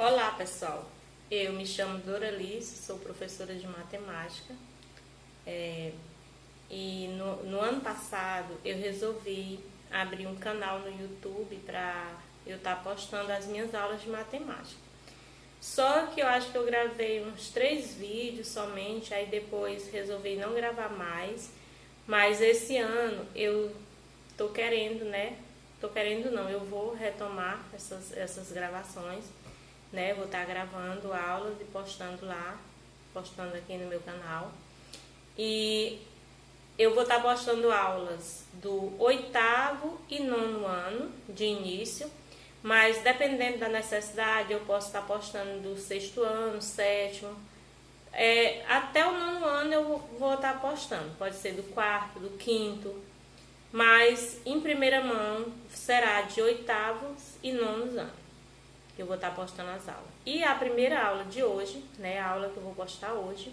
Olá pessoal, eu me chamo Doralice, sou professora de matemática e no ano passado eu resolvi abrir um canal no YouTube para eu estar postando as minhas aulas de matemática. Só que eu acho que eu gravei uns 3 vídeos somente, aí depois resolvi não gravar mais, mas esse ano eu tô querendo, eu vou retomar essas gravações. Vou estar gravando aulas e postando lá, postando aqui no meu canal. E eu vou estar postando aulas do 8º e 9º ano de início, mas dependendo da necessidade eu posso estar postando do 6º ano, 7º, até o 9º ano eu vou estar postando, pode ser do 4º, do 5º, mas em primeira mão será de 8º e 9º anos. Eu vou estar postando as aulas. E a primeira aula de hoje, a aula que eu vou postar hoje,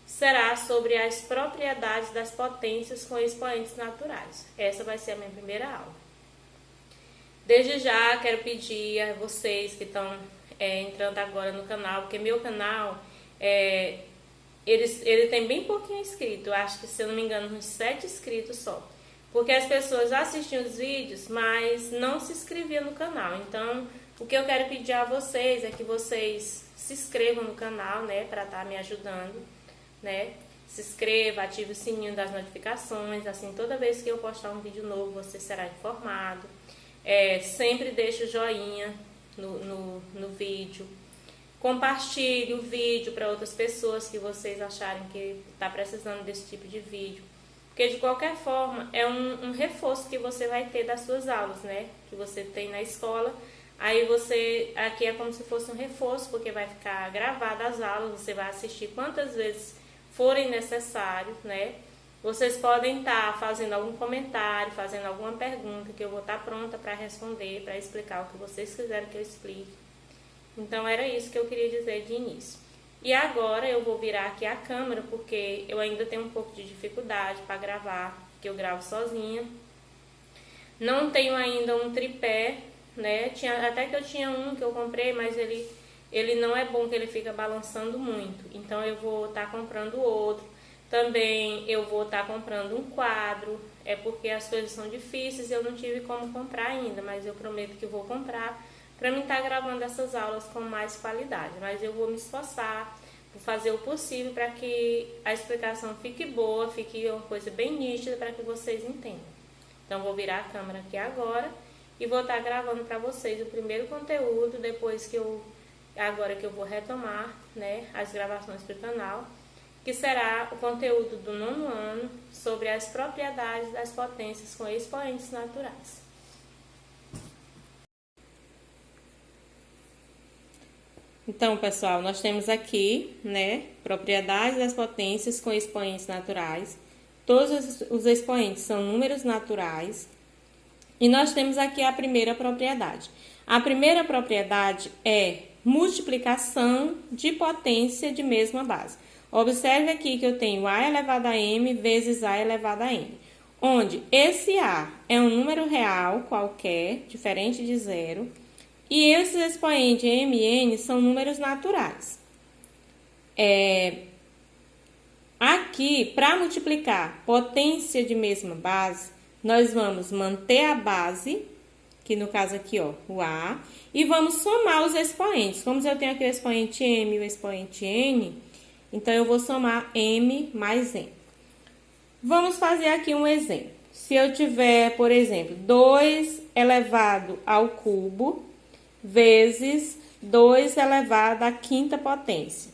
será sobre as propriedades das potências com expoentes naturais. Essa vai ser a minha primeira aula. Desde já quero pedir a vocês que estão entrando agora no canal, porque meu canal, ele tem bem pouquinho inscrito, eu acho que, se eu não me engano, uns 7 inscritos só. Porque as pessoas assistiam os vídeos, mas não se inscreviam no canal. Então, o que eu quero pedir a vocês é que vocês se inscrevam no canal, para estar me ajudando, Se inscreva, ative o sininho das notificações, assim toda vez que eu postar um vídeo novo você será informado. Sempre deixe o joinha no vídeo. Compartilhe o vídeo para outras pessoas que vocês acharem que está precisando desse tipo de vídeo. Porque de qualquer forma é um reforço que você vai ter das suas aulas, Que você tem na escola. Aí aqui é como se fosse um reforço, porque vai ficar gravada as aulas, você vai assistir quantas vezes forem necessários, Vocês podem estar fazendo algum comentário, fazendo alguma pergunta, que eu vou estar pronta para responder, para explicar o que vocês quiserem que eu explique. Então era isso que eu queria dizer de início. E agora eu vou virar aqui a câmera, porque eu ainda tenho um pouco de dificuldade para gravar, que eu gravo sozinha. Não tenho ainda um tripé, até que eu tinha um que eu comprei, mas ele não é bom, que ele fica balançando muito. Então eu vou estar comprando outro. Também eu vou estar comprando um quadro, porque as coisas são difíceis e eu não tive como comprar ainda, mas eu prometo que vou comprar para mim estar gravando essas aulas com mais qualidade. Mas eu vou me esforçar, vou fazer o possível para que a explicação fique boa, fique uma coisa bem nítida para que vocês entendam. Então vou virar a câmera aqui agora e vou estar gravando para vocês o primeiro conteúdo, depois agora que eu vou retomar, as gravações para o canal, que será o conteúdo do 9º ano sobre as propriedades das potências com expoentes naturais. Então, pessoal, nós temos aqui, propriedades das potências com expoentes naturais. Todos os expoentes são números naturais. E nós temos aqui a primeira propriedade. A primeira propriedade é multiplicação de potência de mesma base. Observe aqui que eu tenho a elevado a m vezes a elevado a n, onde esse a é um número real qualquer, diferente de zero, e esses expoentes m e n são números naturais. Aqui, para multiplicar potência de mesma base, nós vamos manter a base, que no caso aqui, o a, e vamos somar os expoentes. Como eu tenho aqui o expoente m e o expoente n, então eu vou somar m mais n. Vamos fazer aqui um exemplo. Se eu tiver, por exemplo, 2 elevado ao cubo vezes 2 elevado à quinta potência.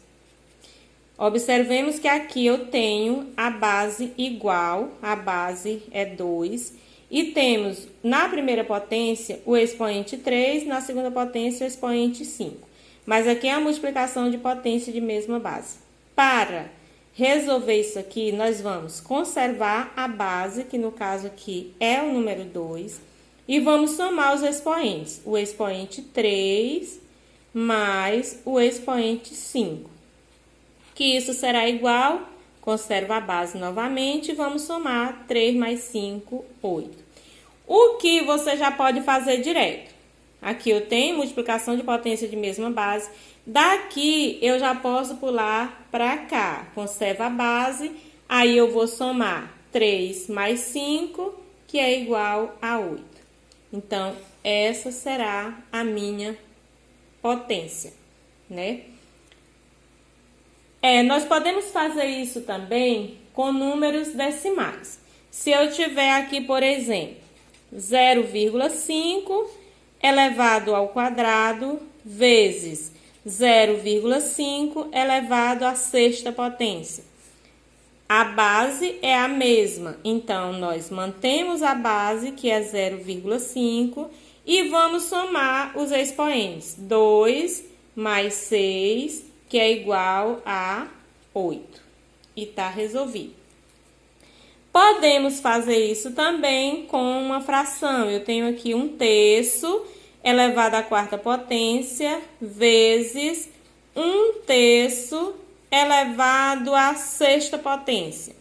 Observemos que aqui eu tenho a base igual, a base é 2, e temos na primeira potência o expoente 3, na segunda potência o expoente 5. Mas aqui é a multiplicação de potência de mesma base. Para resolver isso aqui, nós vamos conservar a base, que no caso aqui é o número 2, e vamos somar os expoentes, o expoente 3 mais o expoente 5. Que isso será igual, conserva a base novamente, e vamos somar 3 mais 5, 8. O que você já pode fazer direto? Aqui eu tenho multiplicação de potência de mesma base. Daqui eu já posso pular para cá. Conservo a base, aí eu vou somar 3 mais 5, que é igual a 8. Então, essa será a minha potência, né? Nós podemos fazer isso também com números decimais. Se eu tiver aqui, por exemplo, 0,5 elevado ao quadrado vezes 0,5 elevado à sexta potência. A base é a mesma, então nós mantemos a base, que é 0,5, e vamos somar os expoentes. 2 mais 6, que é igual a 8. E está resolvido. Podemos fazer isso também com uma fração. Eu tenho aqui 1/3 elevado à quarta potência vezes 1/3 elevado à sexta potência.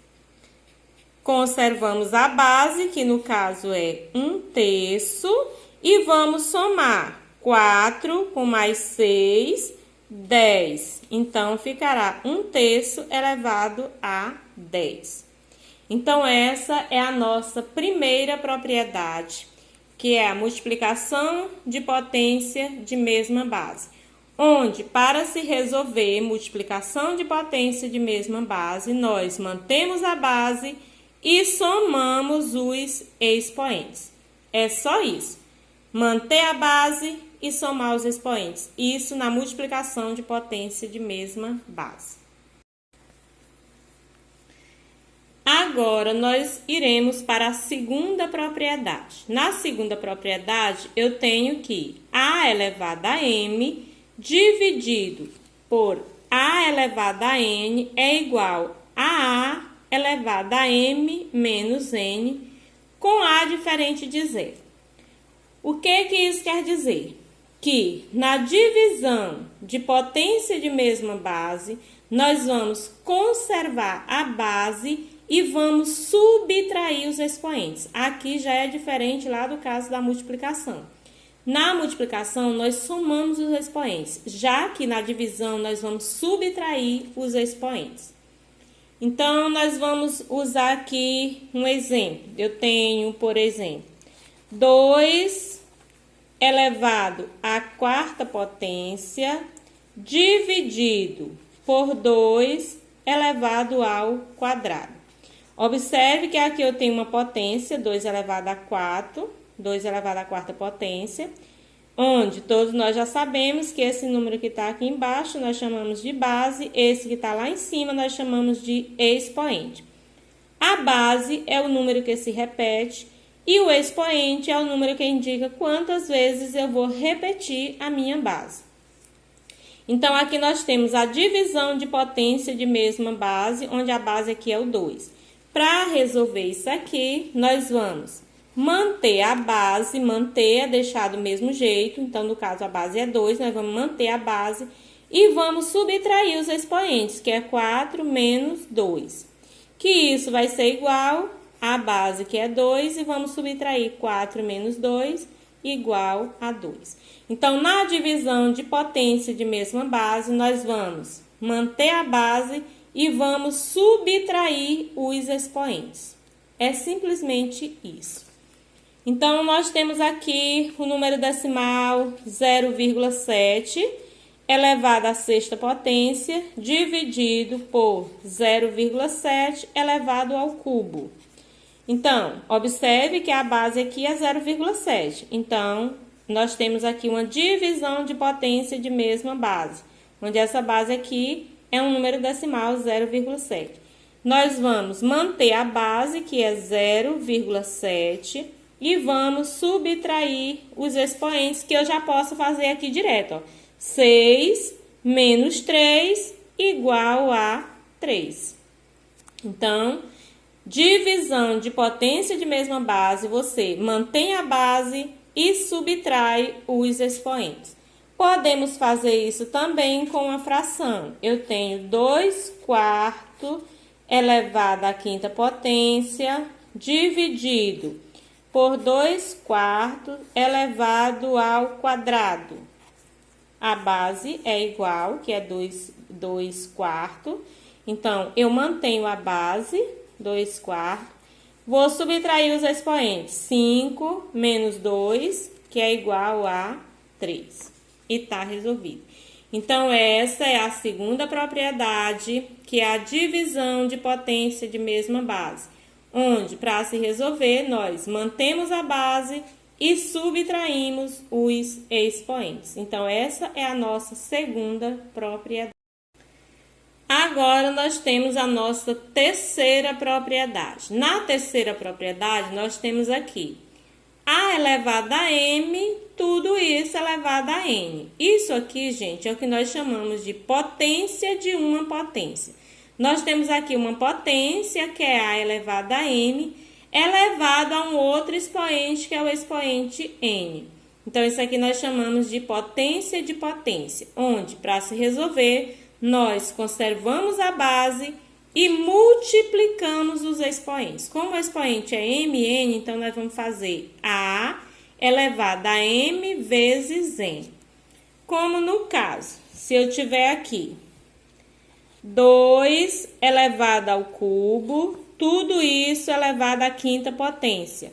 Conservamos a base, que no caso é 1/3, e vamos somar 4 com mais 6, 10. Então, ficará 1/3 elevado a 10. Então, essa é a nossa primeira propriedade, que é a multiplicação de potência de mesma base. Onde, para se resolver multiplicação de potência de mesma base, nós mantemos a base e somamos os expoentes. É só isso. Manter a base e somar os expoentes. Isso na multiplicação de potência de mesma base. Agora, nós iremos para a segunda propriedade. Na segunda propriedade, eu tenho que A elevado a M dividido por A elevado a N é igual a A elevado a M menos N, com A diferente de zero. O que isso quer dizer? Que na divisão de potência de mesma base, nós vamos conservar a base e vamos subtrair os expoentes. Aqui já é diferente lá do caso da multiplicação. Na multiplicação, nós somamos os expoentes, já que na divisão nós vamos subtrair os expoentes. Então, nós vamos usar aqui um exemplo. Eu tenho, por exemplo, 2 elevado à quarta potência dividido por 2 elevado ao quadrado. Observe que aqui eu tenho uma potência, 2 elevado a 4, 2 elevado à quarta potência, onde todos nós já sabemos que esse número que está aqui embaixo nós chamamos de base, esse que está lá em cima nós chamamos de expoente. A base é o número que se repete e o expoente é o número que indica quantas vezes eu vou repetir a minha base. Então, aqui nós temos a divisão de potência de mesma base, onde a base aqui é o 2. Para resolver isso aqui, nós vamos manter a base, deixar do mesmo jeito. Então, no caso, a base é 2, nós vamos manter a base e vamos subtrair os expoentes, que é 4 menos 2. Que isso vai ser igual a base, que é 2, e vamos subtrair 4 menos 2, igual a 2. Então, na divisão de potência de mesma base, nós vamos manter a base e vamos subtrair os expoentes. É simplesmente isso. Então, nós temos aqui o número decimal 0,7 elevado à sexta potência dividido por 0,7 elevado ao cubo. Então, observe que a base aqui é 0,7. Então, nós temos aqui uma divisão de potência de mesma base, onde essa base aqui é um número decimal 0,7. Nós vamos manter a base, que é 0,7, e vamos subtrair os expoentes, que eu já posso fazer aqui direto, ó. 6 menos 3 igual a 3. Então, divisão de potência de mesma base, você mantém a base e subtrai os expoentes. Podemos fazer isso também com a fração. Eu tenho 2/4 elevado à quinta potência dividido por 2/4 elevado ao quadrado. A base é igual, que é 2/4. Então, eu mantenho a base, 2/4. Vou subtrair os expoentes. 5 menos 2, que é igual a 3. E tá resolvido. Então, essa é a segunda propriedade, que é a divisão de potência de mesma base. Onde, para se resolver, nós mantemos a base e subtraímos os expoentes. Então, essa é a nossa segunda propriedade. Agora, nós temos a nossa terceira propriedade. Na terceira propriedade, nós temos aqui A elevado a M, tudo isso elevado a N. Isso aqui, gente, é o que nós chamamos de potência de uma potência. Nós temos aqui uma potência, que é A elevado a M, elevado a um outro expoente, que é o expoente N. Então, isso aqui nós chamamos de potência, onde, para se resolver, nós conservamos a base e multiplicamos os expoentes. Como o expoente é mn, então nós vamos fazer A elevado a m vezes n. Como no caso, se eu tiver aqui 2 elevado ao cubo, tudo isso elevado à quinta potência.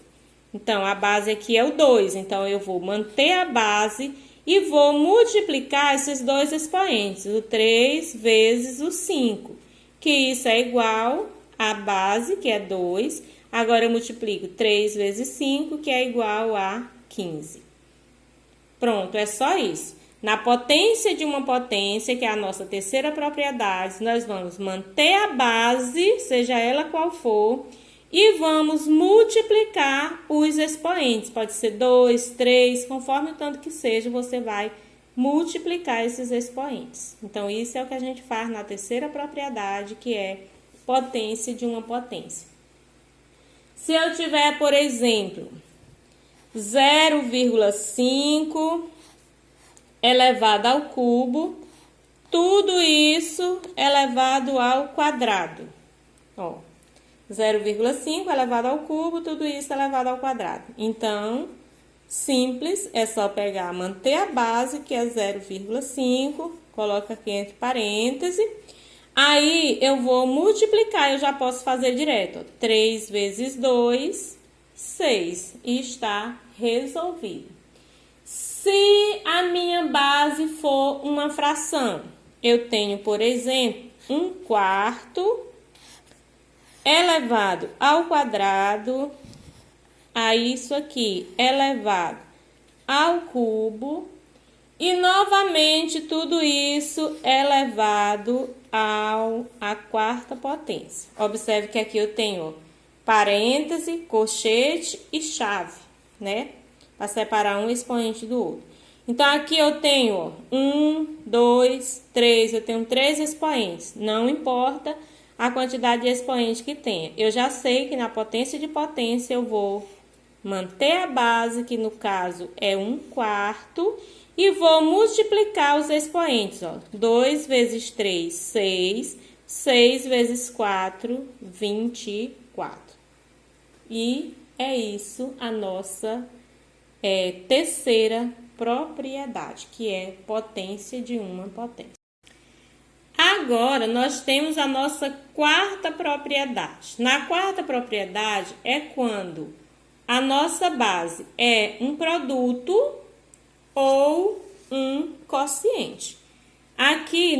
Então, a base aqui é o 2, então eu vou manter a base e vou multiplicar esses dois expoentes, o 3 vezes o 5, que isso é igual à base, que é 2. Agora, eu multiplico 3 vezes 5, que é igual a 15. Pronto, é só isso. Na potência de uma potência, que é a nossa terceira propriedade, nós vamos manter a base, seja ela qual for, e vamos multiplicar os expoentes. Pode ser 2, 3, conforme o tanto que seja, você vai multiplicar esses expoentes. Então, isso é o que a gente faz na terceira propriedade, que é potência de uma potência. Se eu tiver, por exemplo, 0,5 elevado ao cubo, tudo isso elevado ao quadrado. Ó, 0,5 elevado ao cubo, tudo isso elevado ao quadrado. Então, simples, é só pegar, manter a base, que é 0,5, coloca aqui entre parênteses. Aí, eu vou multiplicar, eu já posso fazer direto. Ó, 3 vezes 2, 6. E está resolvido. Se a minha base for uma fração, eu tenho, por exemplo, 1/4 elevado ao quadrado, a isso aqui elevado ao cubo, e novamente tudo isso elevado à quarta potência. Observe que aqui eu tenho parêntese, colchete e chave, né? Para separar um expoente do outro. Então, aqui eu tenho 1, 2, 3, eu tenho 3 expoentes. Não importa a quantidade de expoente que tenha. Eu já sei que na potência de potência eu vou manter a base, que no caso é 1/4, e vou multiplicar os expoentes. Ó. 2 vezes 3, 6. 6 vezes 4, 24. E é isso a nossa terceira propriedade, que é potência de uma potência. Agora, nós temos a nossa quarta propriedade. Na quarta propriedade é quando a nossa base é um produto ou um quociente. Aqui,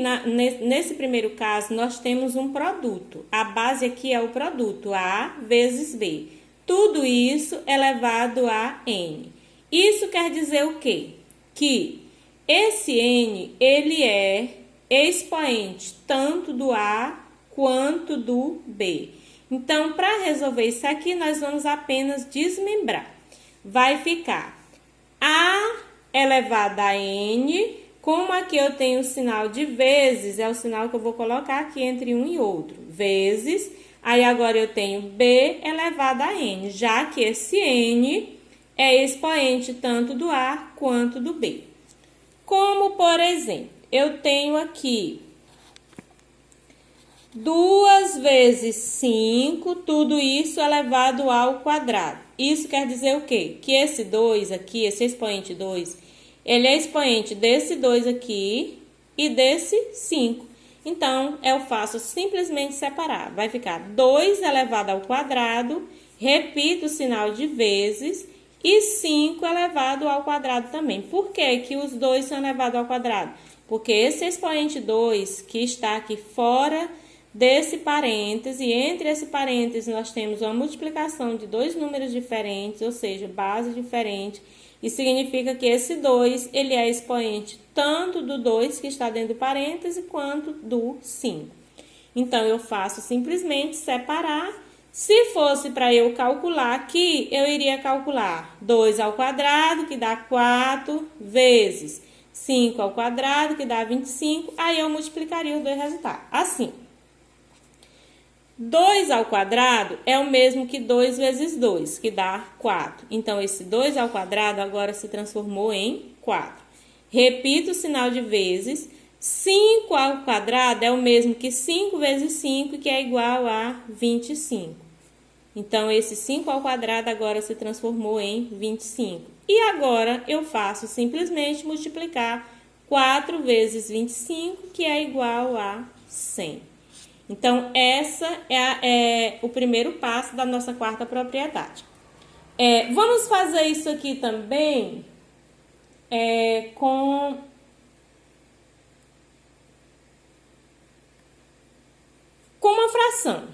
nesse primeiro caso, nós temos um produto. A base aqui é o produto, A vezes B. Tudo isso elevado a N. Isso quer dizer o quê? Que esse N, ele é expoente tanto do A quanto do B. Então, para resolver isso aqui, nós vamos apenas desmembrar. Vai ficar A elevado a N, como aqui eu tenho o sinal de vezes, é o sinal que eu vou colocar aqui entre um e outro, vezes, aí agora eu tenho B elevado a N, já que esse N é expoente tanto do A quanto do B. Como, por exemplo, eu tenho aqui 2 vezes 5, tudo isso elevado ao quadrado. Isso quer dizer o quê? Que esse 2 aqui, esse expoente 2, ele é expoente desse 2 aqui e desse 5. Então, eu faço simplesmente separar. Vai ficar 2 elevado ao quadrado, repito o sinal de vezes, e 5 elevado ao quadrado também. Por que que os dois são elevados ao quadrado? Porque esse expoente 2, que está aqui fora desse parêntese, e entre esse parêntese nós temos uma multiplicação de dois números diferentes, ou seja, base diferente, e significa que esse 2, ele é expoente tanto do 2 que está dentro do parêntese, quanto do 5. Então, eu faço simplesmente separar. Se fosse para eu calcular aqui, eu iria calcular 2 ao quadrado, que dá 4, vezes 5 ao quadrado, que dá 25, aí eu multiplicaria os dois resultados. Assim, 2 ao quadrado é o mesmo que 2 vezes 2, que dá 4. Então, esse 2 ao quadrado agora se transformou em 4. Repito o sinal de vezes. 5 ao quadrado é o mesmo que 5 vezes 5, que é igual a 25. Então, esse 5 ao quadrado agora se transformou em 25. E agora, eu faço simplesmente multiplicar 4 vezes 25, que é igual a 100. Então, essa é o primeiro passo da nossa quarta propriedade. Vamos fazer isso aqui também com uma fração.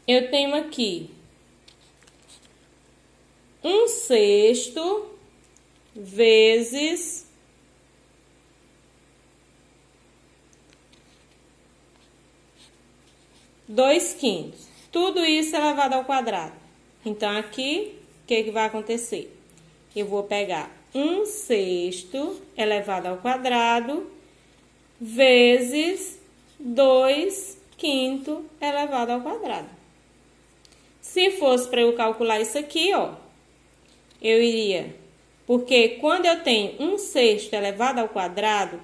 Eu tenho aqui 1/6 vezes 2/5. Tudo isso elevado ao quadrado. Então, aqui, o que vai acontecer? Eu vou pegar 1/6 elevado ao quadrado vezes 2/5 elevado ao quadrado. Se fosse para eu calcular isso aqui, ó, eu iria... Porque quando eu tenho 1/6 elevado ao quadrado,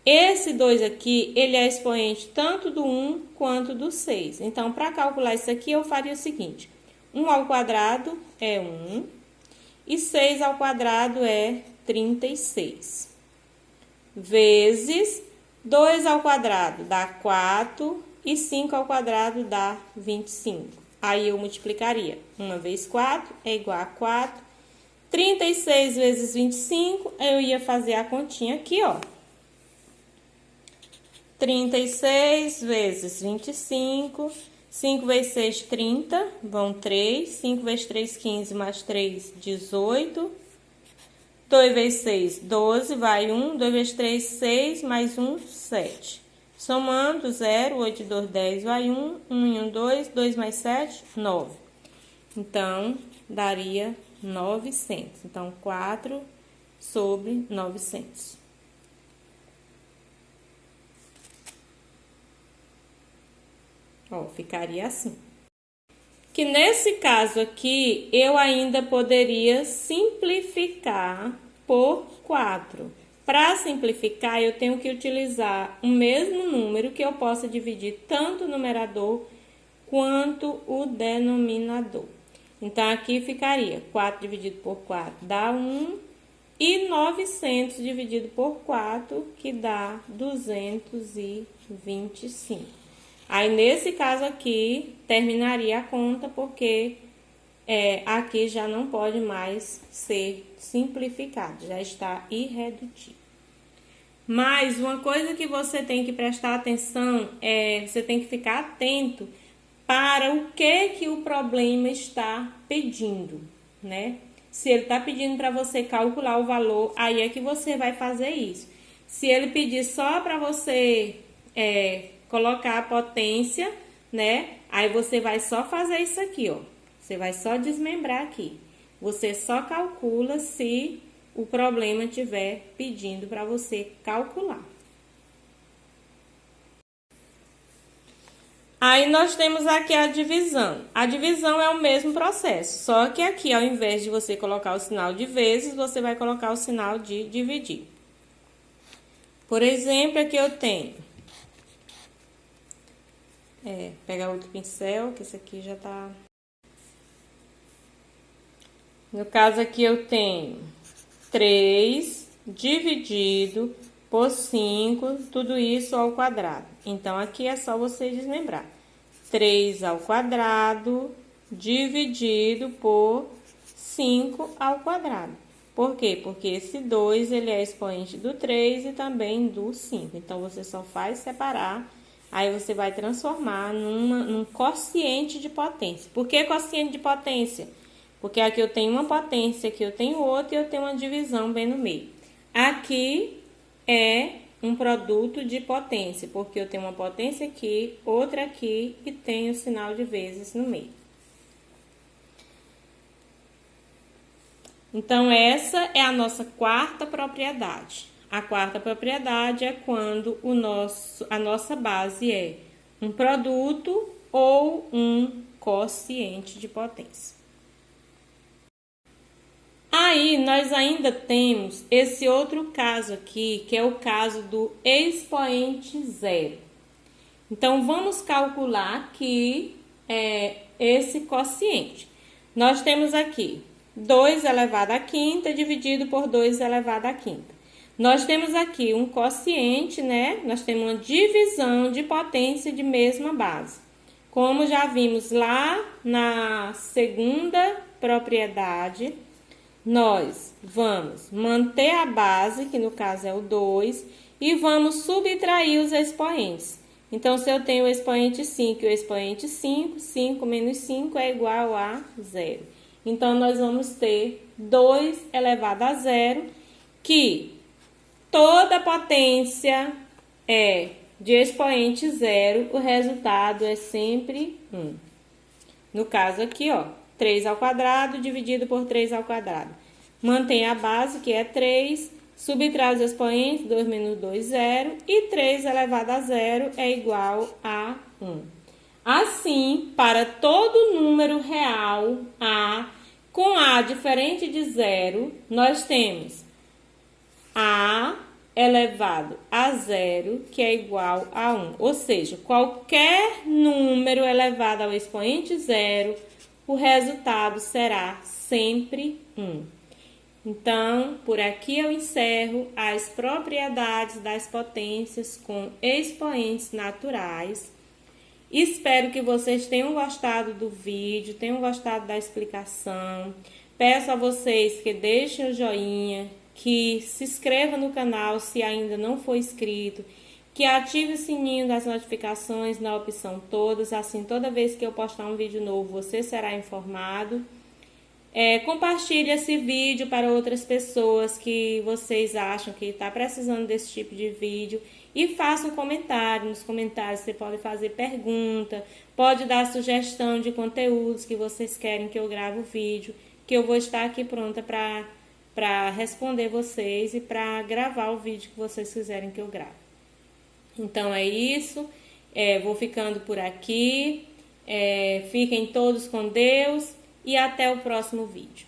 esse 2 aqui, ele é expoente tanto do 1 quanto do 6. Então, para calcular isso aqui, eu faria o seguinte. 1 ao quadrado é 1 e 6 ao quadrado é 36. Vezes 2 ao quadrado dá 4 e 5 ao quadrado dá 25. Aí, eu multiplicaria. 1 vezes 4 é igual a 4. 36 vezes 25, eu ia fazer a continha aqui, ó. 36 vezes 25, 5 vezes 6, 30, vão 3, 5 vezes 3, 15, mais 3, 18, 2 vezes 6, 12, vai 1, 2 vezes 3, 6, mais 1, 7. Somando, 0, 8 e 2, 10, vai 1, 1 e 1, 2, 2 mais 7, 9. Então, daria 900. Então, 4 sobre 900. Ó, ficaria assim. Que nesse caso aqui, eu ainda poderia simplificar por 4. Para simplificar, eu tenho que utilizar o mesmo número que eu possa dividir tanto o numerador quanto o denominador. Então, aqui ficaria 4 dividido por 4 dá 1 e 900 dividido por 4, que dá 225. Aí, nesse caso aqui, terminaria a conta, porque aqui já não pode mais ser simplificado, já está irredutível. Mas uma coisa que você tem que prestar atenção você tem que ficar atento para o que o problema está pedindo, né? Se ele está pedindo para você calcular o valor, aí é que você vai fazer isso. Se ele pedir só para você colocar a potência, né? Aí você vai só fazer isso aqui, ó. Você vai só desmembrar aqui. Você só calcula se o problema estiver pedindo para você calcular. Aí, nós temos aqui a divisão. A divisão é o mesmo processo, só que aqui, ao invés de você colocar o sinal de vezes, você vai colocar o sinal de dividir. Por exemplo, aqui eu tenho... pegar outro pincel, que esse aqui já tá... No caso aqui eu tenho 3 dividido por 5, tudo isso ao quadrado. Então, aqui é só você desmembrar. 3 ao quadrado dividido por 5 ao quadrado. Por quê? Porque esse 2, ele é expoente do 3 e também do 5. Então, você só faz separar, aí você vai transformar num quociente de potência. Por que quociente de potência? Porque aqui eu tenho uma potência, aqui eu tenho outra e eu tenho uma divisão bem no meio. Aqui é um produto de potência, porque eu tenho uma potência aqui, outra aqui e tenho o sinal de vezes no meio. Então, essa é a nossa quarta propriedade. A quarta propriedade é quando a nossa base é um produto ou um quociente de potência. Aí, nós ainda temos esse outro caso aqui, que é o caso do expoente zero. Então, vamos calcular aqui esse quociente. Nós temos aqui 2 elevado à quinta dividido por 2 elevado à quinta. Nós temos aqui um quociente, né? Nós temos uma divisão de potência de mesma base. Como já vimos lá na segunda propriedade, nós vamos manter a base, que no caso é o 2, e vamos subtrair os expoentes. Então, se eu tenho o expoente 5 e o expoente 5, 5 menos 5 é igual a 0. Então, nós vamos ter 2 elevado a 0, que toda potência é de expoente 0, o resultado é sempre 1. No caso aqui, ó, 3 ao quadrado dividido por 3 ao quadrado. Mantém a base, que é 3, subtrai os expoentes, 2 menos 2, 0, e 3 elevado a 0 é igual a 1. Assim, para todo número real A com A diferente de 0, nós temos A elevado a 0, que é igual a 1. Ou seja, qualquer número elevado ao expoente 0, o resultado será sempre 1. Então, por aqui eu encerro as propriedades das potências com expoentes naturais. Espero que vocês tenham gostado do vídeo, tenham gostado da explicação. Peço a vocês que deixem o joinha, que se inscreva no canal se ainda não for inscrito, que ative o sininho das notificações na opção todas, assim toda vez que eu postar um vídeo novo você será informado. Compartilhe esse vídeo para outras pessoas que vocês acham que está precisando desse tipo de vídeo e faça um comentário. Nos comentários você pode fazer pergunta, pode dar sugestão de conteúdos que vocês querem que eu grave o vídeo, que eu vou estar aqui pronta para responder vocês e para gravar o vídeo que vocês quiserem que eu grave. Então é isso, vou ficando por aqui, fiquem todos com Deus e até o próximo vídeo.